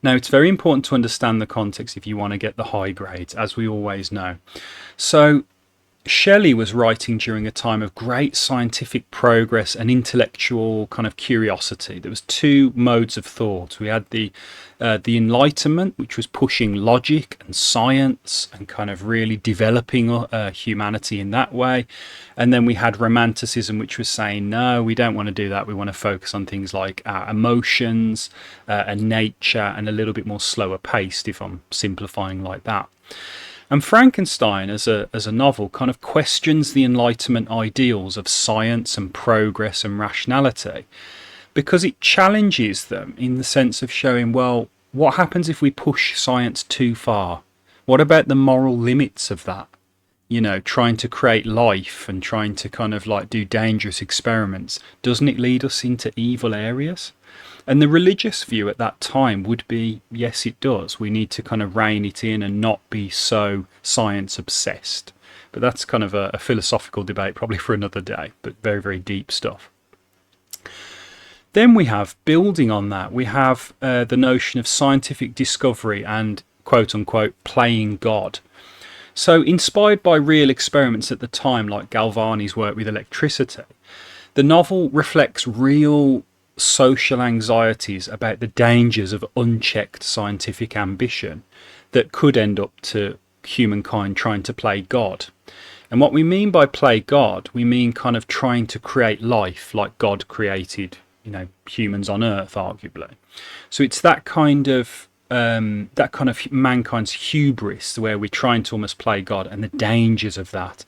Now, it's very important to understand the context if you want to get the high grades, as we always know. So, Shelley was writing during a time of great scientific progress and intellectual kind of curiosity. There was two modes of thought. We had the Enlightenment, which was pushing logic and science and kind of really developing humanity in that way. And then we had Romanticism, which was saying, no, we don't want to do that. We want to focus on things like our emotions and nature, and a little bit more slower paced, if I'm simplifying like that. And Frankenstein, as a novel, kind of questions the Enlightenment ideals of science and progress and rationality, because it challenges them in the sense of showing, well, what happens if we push science too far? What about the moral limits of that? You know, trying to create life and trying to kind of like do dangerous experiments, doesn't it lead us into evil areas? And the religious view at that time would be, yes, it does. We need to kind of rein it in and not be so science obsessed. But that's kind of a philosophical debate, probably for another day, but very, very deep stuff. Then we have, building on that, we have the notion of scientific discovery and, quote unquote, playing God. So inspired by real experiments at the time, like Galvani's work with electricity, the novel reflects real social anxieties about the dangers of unchecked scientific ambition that could end up to humankind trying to play God. And what we mean by play God, we mean kind of trying to create life like God created, you know, humans on Earth, arguably. So it's that kind of mankind's hubris, where we're trying to almost play God, and the dangers of that.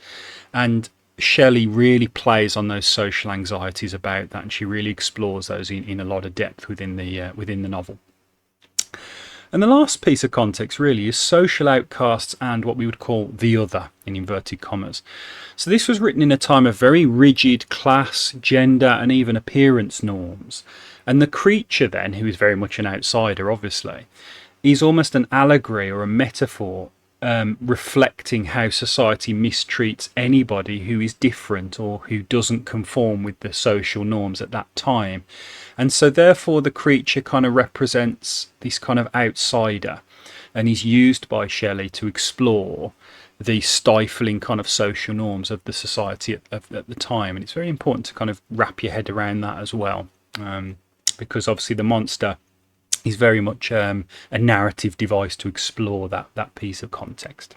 And Shelley really plays on those social anxieties about that, and she really explores those in a lot of depth within the novel. And the last piece of context really is social outcasts and what we would call the other, in inverted commas. So this was written in a time of very rigid class, gender, and even appearance norms. And the creature then, who is very much an outsider, obviously, is almost an allegory or a metaphor, reflecting how society mistreats anybody who is different or who doesn't conform with the social norms at that time. And so therefore the creature kind of represents this kind of outsider, and is used by Shelley to explore the stifling kind of social norms of the society at the time. And it's very important to kind of wrap your head around that as well, because obviously the monster is very much a narrative device to explore that piece of context.